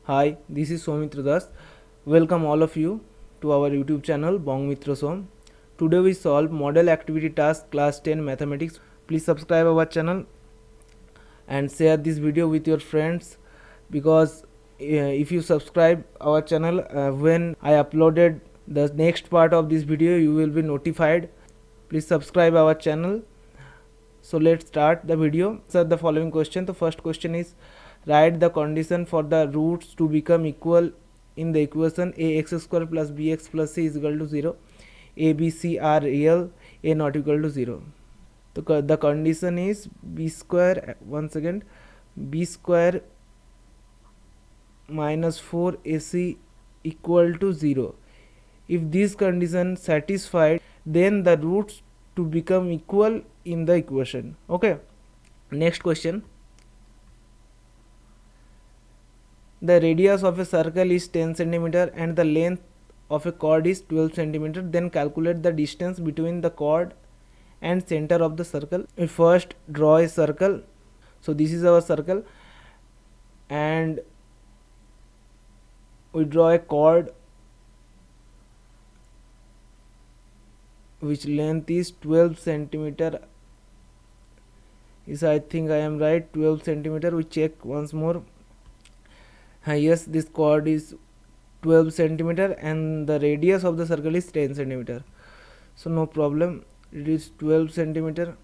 Hi, this is Soumitra Das. Welcome all of you to our YouTube channel Bong Mitra Som. Today we solve model activity task class 10 mathematics. Please subscribe our channel and share this video with your friends because if you subscribe our channel when I uploaded the next part of this video you will be notified. Please subscribe our channel. So let's start the video. So the following question. The first question is write the condition for the roots to become equal in the equation ax square plus bx plus c is equal to 0. A, B, C are real, A not equal to 0. The condition is b square, once again, b square minus 4 AC equal to 0. If this condition satisfied, then the roots to become equal in the equation. Okay, next question. The radius of a circle is 10 centimeter and the length of a chord is 12 centimeter. Then calculate the distance between the chord and center of the circle. We first draw a circle. So this is our circle and we draw a chord which length is 12 centimeter. Is I think I am right, 12 centimeter. We check once more. Yes, this chord is 12 centimeter and the radius of the circle is 10 centimeter. So no problem, it is 12 centimeter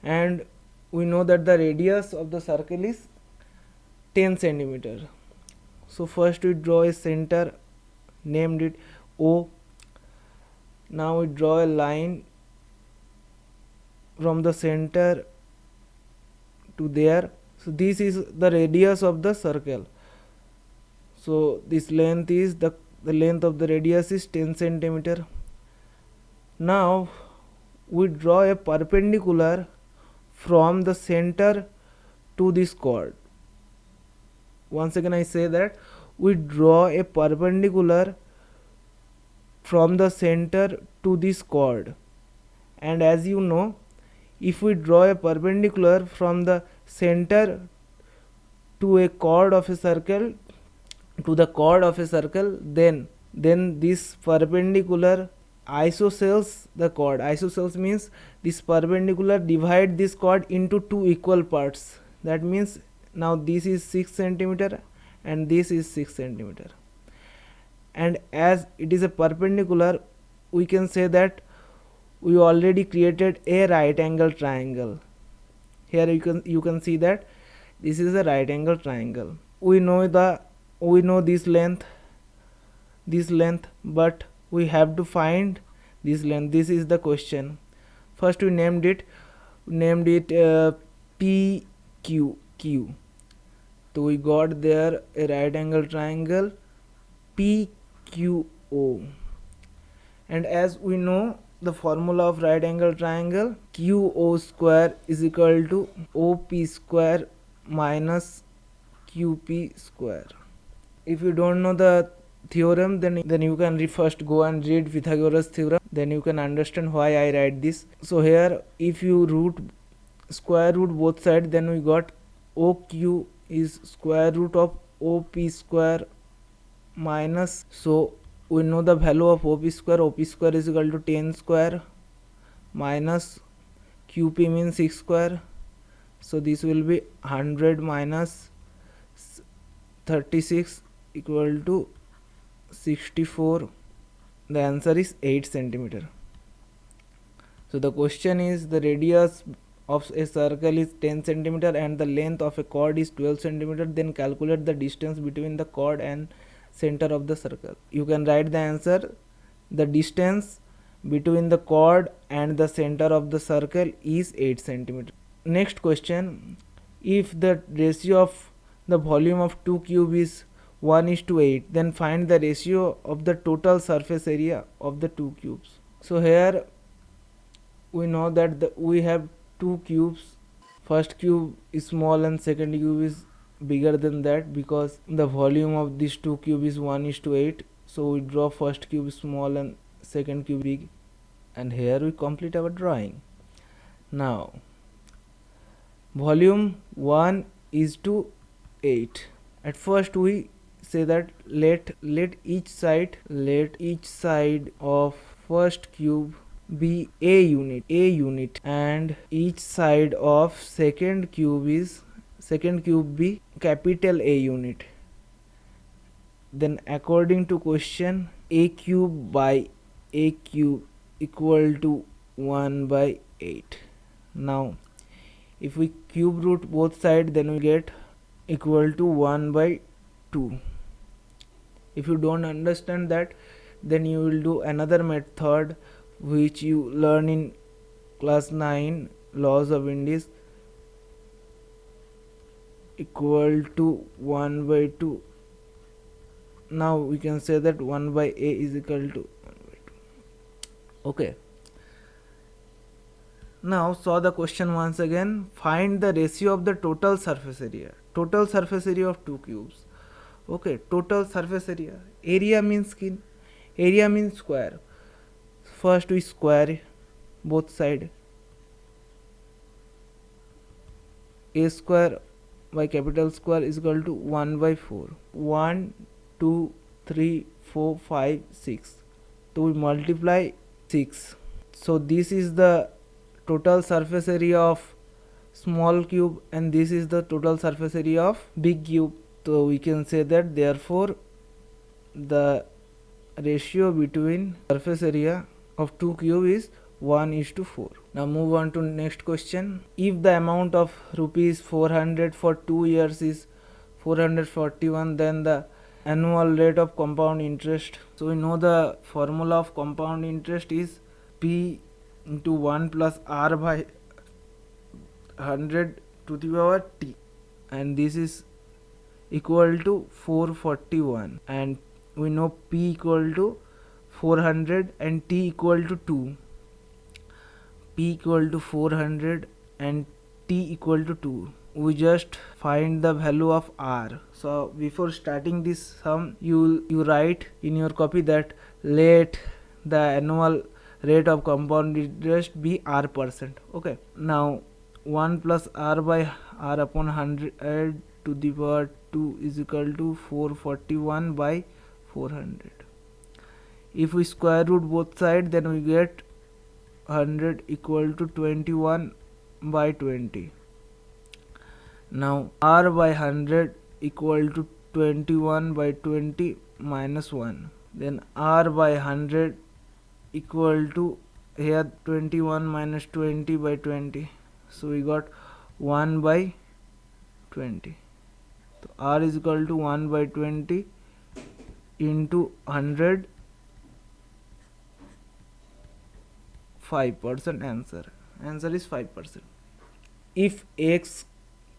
and we know that the radius of the circle is 10 centimeter. So first we draw a center, named it O. Now we draw a line from the center to there. So this is the radius of the circle. So this length is the length of the radius is 10 centimeter. Now we draw a perpendicular from the center to this chord. Once again I say that we draw a perpendicular from the center to this chord, and as you know, if we draw a perpendicular from the center to a chord of a circle, to the chord of a circle, then this perpendicular isosceles the chord. Isosceles means this perpendicular divide this chord into two equal parts. That means now this is 6 centimeter and this is 6 centimeter, and as it is a perpendicular, we can say that we already created a right angle triangle. Here you can see that this is a right angle triangle. We know this length, but we have to find this length. This is the question. First we named it PQ. So we got there a right angle triangle PQO, and as we know the formula of right angle triangle, QO square is equal to OP square minus QP square. If you don't know the theorem, then you can first go and read Pythagoras theorem, then you can understand why I write this. So here if you square root both sides, then we got OQ is square root of OP square minus, so we know the value of OP square. OP square is equal to 10 square minus QP means 6 square. So this will be 100 minus 36 equal to 64. The answer is 8 centimeter. So the question is the radius of a circle is 10 centimeter and the length of a chord is 12 centimeter. Then calculate the distance between the chord and center of the circle. You can write the answer. The distance between the chord and the center of the circle is 8 centimeter. Next question, if the ratio of the volume of two cube is 1:8, then find the ratio of the total surface area of the two cubes. So here we know that we have two cubes. First cube is small and second cube is bigger than that, because the volume of these two cube is 1:8. So we draw first cube small and second cube big, and here we complete our drawing. Now volume 1 is to 8. At first we say that let each side of first cube be a unit and each side of second cube be capital A unit. Then according to question, a cube by a cube equal to 1 by 8. Now if we cube root both sides, then we get equal to 1 by 2. If you don't understand that, then you will do another method which you learn in class 9, laws of indices, equal to 1 by 2. Now we can say that 1 by a is equal to 1 by 2. Okay. Now solve the question once again. Find the ratio of the total surface area. Total surface area of two cubes. Okay, total surface area. Area means skin. Area means square. First we square both sides. A square by capital square is equal to 1 by 4. 1, 2, 3, 4, 5, 6. So we multiply 6. So this is the total surface area of small cube and this is the total surface area of big cube. So we can say that therefore the ratio between surface area of two cube is 1:4. Now move on to next question. If the amount of rupees 400 for 2 years is 441, then the annual rate of compound interest. So we know the formula of compound interest is P into 1 plus R by 100 to the power T, and this is equal to 441, and we know P equal to 400 and T equal to 2. P equal to 400 and T equal to 2. We just find the value of R. So before starting this sum, you write in your copy that let the annual rate of compound interest be R%. Okay. Now 1 plus R by R upon 100 to the power 2 is equal to 441 by 400. If we square root both sides, then we get 100 equal to 21 by 20. Now R by 100 equal to 21 by 20 minus 1. Then R by 100 equal to here 21 minus 20 by 20. So we got 1 by 20. So R is equal to 1 by 20 into 100, 5% answer. Answer is 5%. If x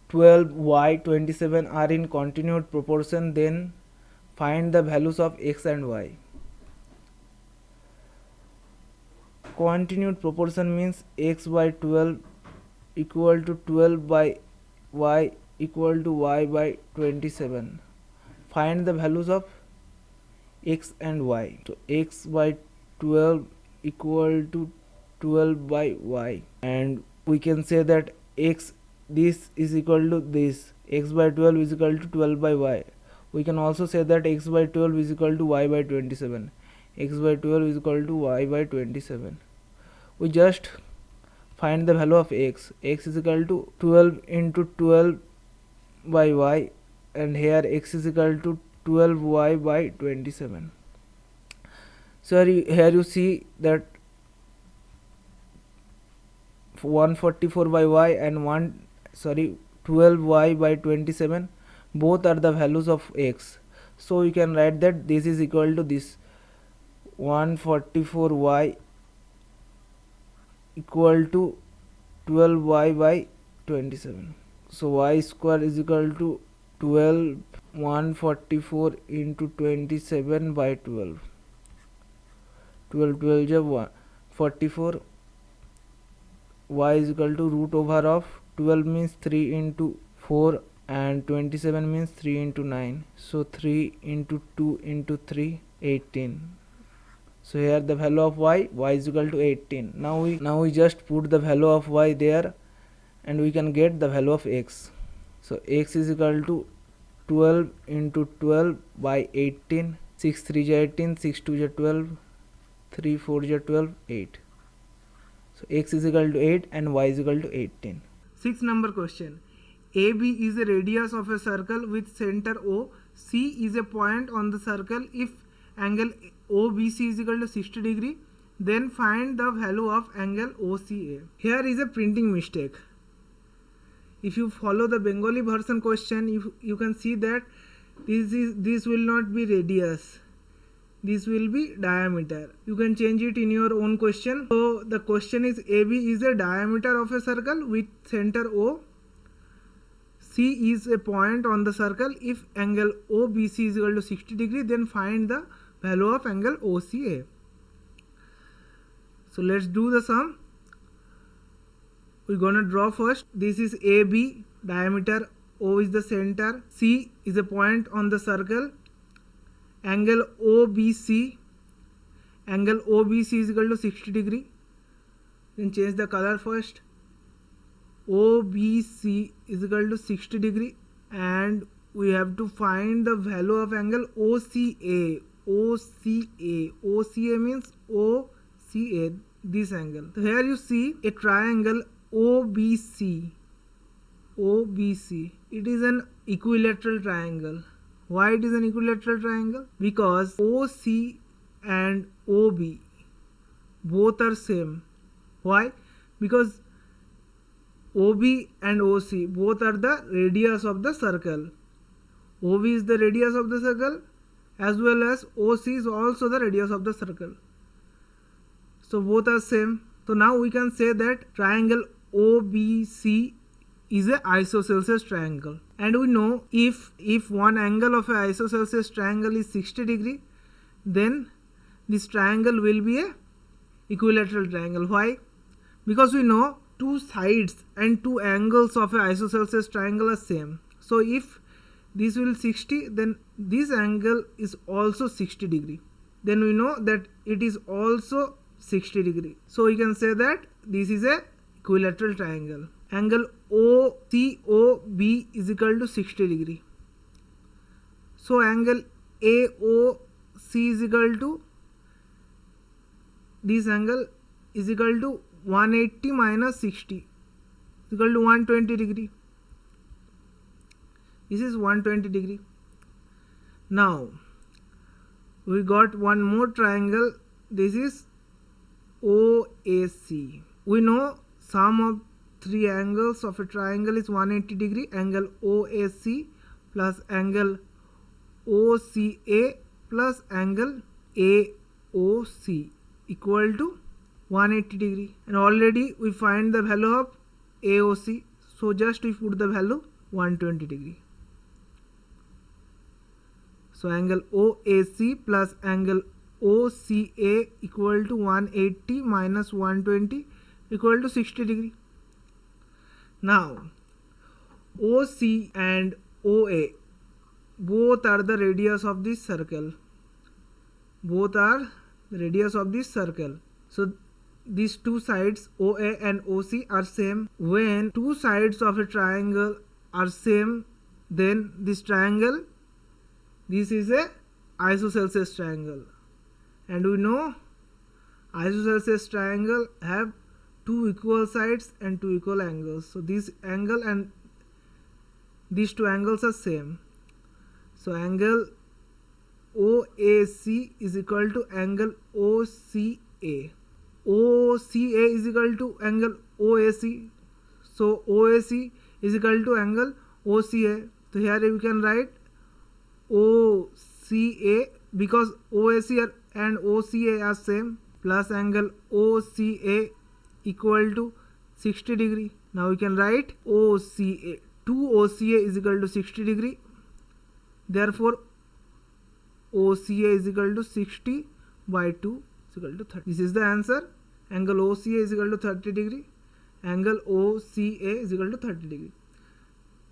12, y 27 are in continued proportion, then find the values of x and y. Continued proportion means x by 12 equal to 12 by y equal to y by 27. Find the values of x and y. So x by 12 equal to 12 by y, and we can say that this is equal to this. X by 12 is equal to 12 by y. We can also say that x by 12 is equal to y by 27. X by 12 is equal to y by 27. We just find the value of x. X is equal to 12 into 12 by y, and here x is equal to 12y by 27. So here you see that 144 by y and 12y by 27 both are the values of x. So you can write that this is equal to this 144y equal to 12y by 27. So y square is equal to 12 144 into 27 by 12. 12 12 is 44. Y is equal to root over of 12 means 3 into 4 and 27 means 3 into 9. So 3 into 2 into 3, 18. So here the value of y is equal to 18. Now we just put the value of y there and we can get the value of x. So x is equal to 12 into 12 by 18. 6 3 is 18, 6 2 is 12, 3 4 is 12, 8. So x is equal to 8 and y is equal to 18. 6 number question. AB is the radius of a circle with center O. C is a point on the circle. If angle OBC is equal to 60 degree, then find the value of angle OCA. Here is a printing mistake. If you follow the Bengali version question, you can see that this will not be radius. This will be diameter. You can change it in your own question. So the question is AB is a diameter of a circle with center O. C is a point on the circle. If angle OBC is equal to 60 degree, then find the value of angle OCA. So let's do the sum. We're gonna draw first. This is AB, diameter, O is the center, C is a point on the circle, angle OBC is equal to 60 degree. Then change the color first. OBC is equal to 60 degree, and we have to find the value of angle OCA. OCA means OCA, this angle. So here you see a triangle OBC. It is an equilateral triangle. Why it is an equilateral triangle? Because OC and OB both are same. Why? Because OB and OC both are the radius of the circle. OB is the radius of the circle, as well as OC is also the radius of the circle. So both are same. So now we can say that triangle OBC is a isosceles triangle. And we know if one angle of a isosceles triangle is 60 degree, then this triangle will be a equilateral triangle. Why? Because we know two sides and two angles of a isosceles triangle are same. So if this will 60, then this angle is also 60 degree. Then we know that it is also 60 degree. So we can say that this is a equilateral triangle. Angle OCOB is equal to 60 degree. So angle AOC is equal to, this angle is equal to 180 minus 60 is equal to 120 degree. This is 120 degree. Now we got one more triangle. This is OAC. We know sum of three angles of a triangle is 180 degree. Angle OAC plus angle OCA plus angle AOC equal to 180 degree. And already we find the value of AOC. So just we put the value 120 degree. So angle OAC plus angle OCA equal to 180 minus 120 equal to 60 degree. Now OC and OA both are the radius of this circle. Both are the radius of this circle. So these two sides OA and OC are same. When two sides of a triangle are same, then this triangle, this is a isosceles triangle. And we know isosceles triangle have two equal sides and two equal angles. So this angle and these two angles are same. So angle OAC is equal to angle OCA. OCA is equal to angle OAC. So OAC is equal to angle OCA. So here we can write OCA, because OAC and OCA are same, plus angle OCA equal to 60 degree. Now we can write OCA. 2OCA is equal to 60 degree. Therefore OCA is equal to 60 by 2 is equal to 30. This is the answer. Angle OCA is equal to 30 degree. Angle OCA is equal to 30 degree.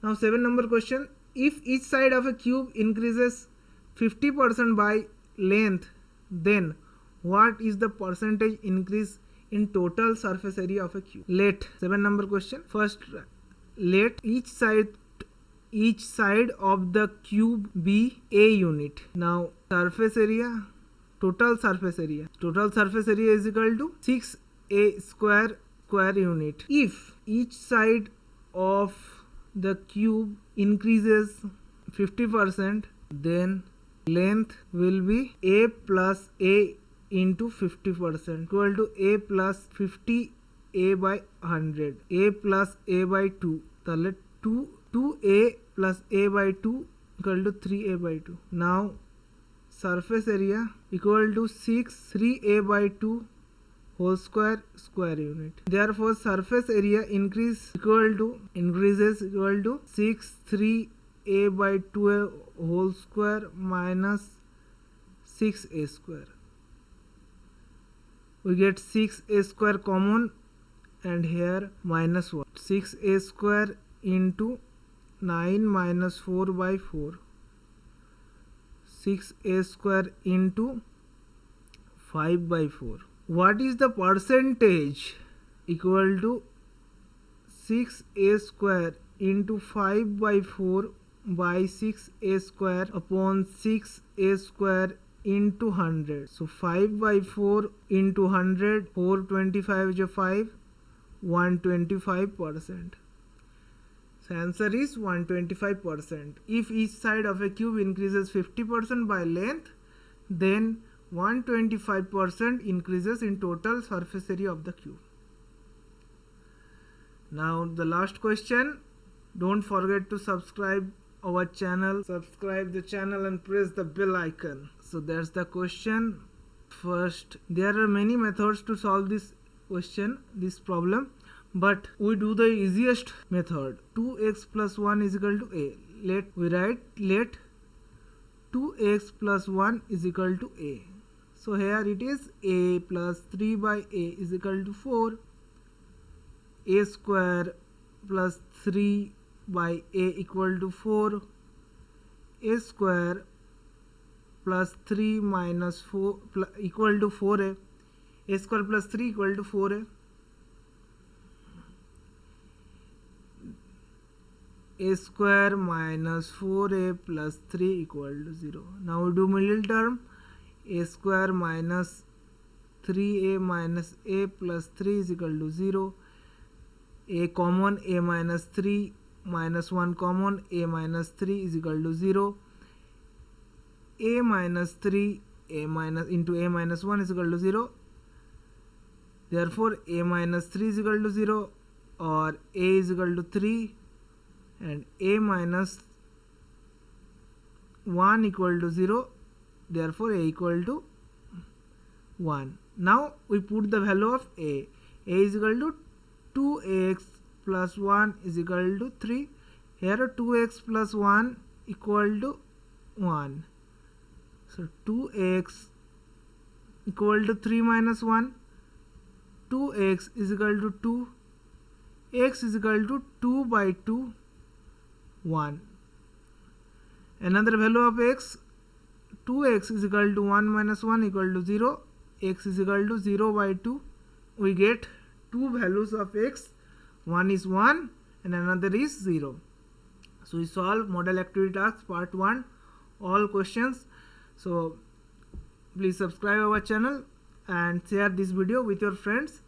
Now 7 number question. If each side of a cube increases 50% by length, then what is the percentage increase in total surface area of a cube? Let 7 number question. First, let each side each side of the cube be a unit. Now surface area, total surface area is equal to 6a square unit. If each side of the cube increases 50%, then length will be a plus a into 50% equal to a plus 50 a by 100, a plus a by 2, তাহলে 2a plus a by 2 equal to 3a by 2. Now surface area equal to 3a by 2 whole square unit. Therefore surface area increases equal to 3a by 2 whole square minus 6a square. We get 6a square common, and here minus 1. 6a square into 9 minus 4 by 4. 6a square into 5 by 4. What is the percentage? Equal to 6a square into 5 by 4 by 6a square upon 6a square into 100. So 5 by 4 into 100, 425 is 5, 125%. So answer is 125%. If each side of a cube increases 50% by length, then 125% increases in total surface area of the cube. Now the last question. Don't forget to subscribe our channel. Subscribe the channel and press the bell icon. So that's the question. First, there are many methods to solve this question, this problem, but we do the easiest method. 2x plus 1 is equal to a. Let 2x plus 1 is equal to a. So here it is a plus 3 by a is equal to 4. A square plus 3 by a equal to 4. A square plus 3 minus 4 equal to 4a. A square plus 3 equal to 4a. A square minus 4a plus 3 equal to 0. Now we do middle term. A square minus 3a minus a plus 3 is equal to 0. A common, a minus 3 minus 1 common, a minus 3 is equal to 0. A minus 3 a minus into a minus 1 is equal to 0. Therefore a minus 3 is equal to 0, or a is equal to 3, and a minus 1 equal to 0. Therefore a equal to 1. Now we put the value of a. A is equal to 2x plus 1 is equal to 3. Here 2x plus 1 equal to 1. So 2x equal to 3 minus 1. 2x is equal to 2. X is equal to 2 by 2, 1. Another value of x, 2x is equal to 1 minus 1 equal to 0. X is equal to 0 by 2. We get two values of x. One is 1 and another is 0. So we solve model activity tasks part 1, all questions. So please subscribe our channel and share this video with your friends.